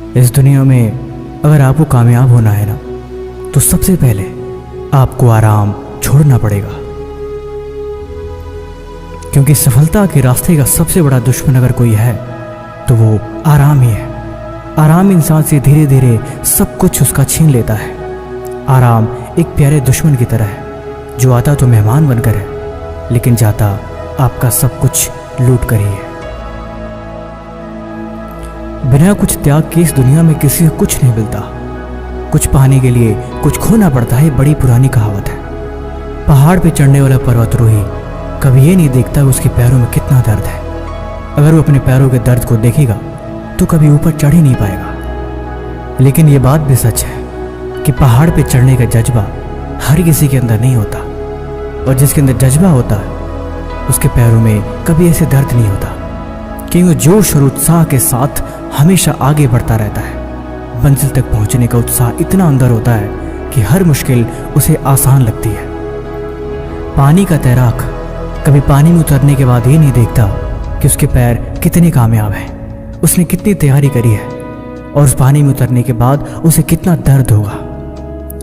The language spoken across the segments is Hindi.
इस दुनिया में अगर आपको कामयाब होना है ना, तो सबसे पहले आपको आराम छोड़ना पड़ेगा। क्योंकि सफलता के रास्ते का सबसे बड़ा दुश्मन अगर कोई है तो वो आराम ही है। आराम इंसान से धीरे धीरे सब कुछ उसका छीन लेता है। आराम एक प्यारे दुश्मन की तरह है जो आता तो मेहमान बनकर है, लेकिन जाता आपका सब कुछ लूट कर ही है। बिना कुछ त्याग के इस दुनिया में किसी को कुछ नहीं मिलता। कुछ पाने के लिए कुछ खोना पड़ता है, बड़ी पुरानी कहावत है। पहाड़ पे चढ़ने वाला पर्वतारोही कभी ये नहीं देखता उसके पैरों में कितना दर्द है। अगर वो अपने पैरों के दर्द को देखेगा तो कभी ऊपर चढ़ ही नहीं पाएगा। लेकिन ये बात भी सच है कि पहाड़ पे चढ़ने का जज्बा हर किसी के अंदर नहीं होता, और जिसके अंदर जज्बा होता है उसके पैरों में कभी ऐसे दर्द नहीं होता, क्योंकि जोश और उत्साह के साथ हमेशा आगे बढ़ता रहता है। मंजिल तक पहुंचने का उत्साह इतना अंदर होता है कि हर मुश्किल उसे आसान लगती है। पानी का तैराक कभी पानी में उतरने के बाद ये नहीं देखता कि उसके पैर कितने कामयाब हैं, उसने कितनी तैयारी करी है, और उस पानी में उतरने के बाद उसे कितना दर्द होगा।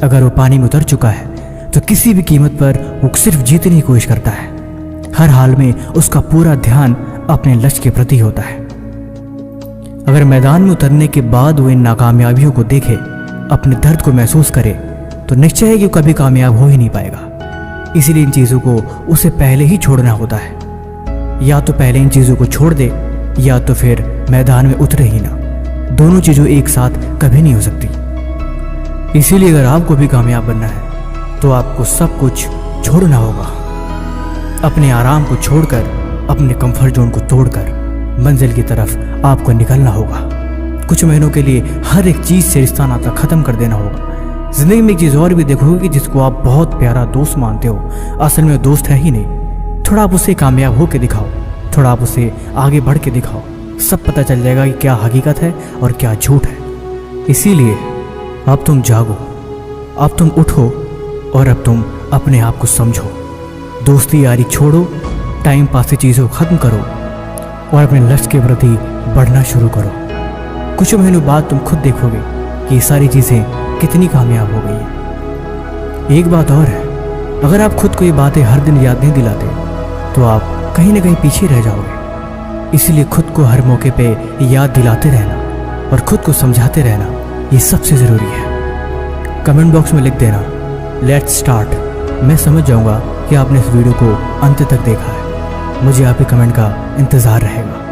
अगर वो पानी में उतर चुका है तो किसी भी कीमत पर वो सिर्फ जीतने की कोशिश करता है। हर हाल में उसका पूरा ध्यान अपने लक्ष्य के प्रति होता है। अगर मैदान में उतरने के बाद वो इन नाकामयाबियों को देखे, अपने दर्द को महसूस करे, तो निश्चय है कि वो कभी कामयाब हो ही नहीं पाएगा। इसीलिए इन चीज़ों को उसे पहले ही छोड़ना होता है। या तो पहले इन चीज़ों को छोड़ दे, या तो फिर मैदान में उतरे ही ना। दोनों चीज़ों एक साथ कभी नहीं हो सकती। इसीलिए अगर आपको भी कामयाब बनना है तो आपको सब कुछ छोड़ना होगा। अपने आराम को छोड़कर, अपने कंफर्ट जोन को तोड़कर मंजिल की तरफ आपको निकलना होगा। कुछ महीनों के लिए हर एक चीज़ से रिश्ता नाता ख़त्म कर देना होगा। ज़िंदगी में एक चीज़ और भी देखोगे कि जिसको आप बहुत प्यारा दोस्त मानते हो, असल में दोस्त है ही नहीं। थोड़ा आप उसे कामयाब हो के दिखाओ, थोड़ा आप उसे आगे बढ़ के दिखाओ, सब पता चल जाएगा कि क्या हकीकत है और क्या झूठ है। इसीलिए अब तुम जागो, अब तुम उठो, और अब तुम अपने आप को समझो। दोस्ती यारी छोड़ो, टाइम पास की चीज़ों को ख़त्म करो और अपने लक्ष्य के प्रति बढ़ना शुरू करो। कुछ महीनों बाद तुम खुद देखोगे कि ये सारी चीज़ें कितनी कामयाब हो गई हैं। एक बात और है, अगर आप खुद को ये बातें हर दिन याद नहीं दिलाते तो आप कहीं ना कहीं पीछे रह जाओगे। इसलिए खुद को हर मौके पे याद दिलाते रहना और खुद को समझाते रहना, ये सबसे ज़रूरी है। कमेंट बॉक्स में लिख देना लेट्स स्टार्ट। मैं समझ जाऊंगा कि आपने इस वीडियो को अंत तक देखा है। मुझे आपके कमेंट का इंतज़ार रहेगा।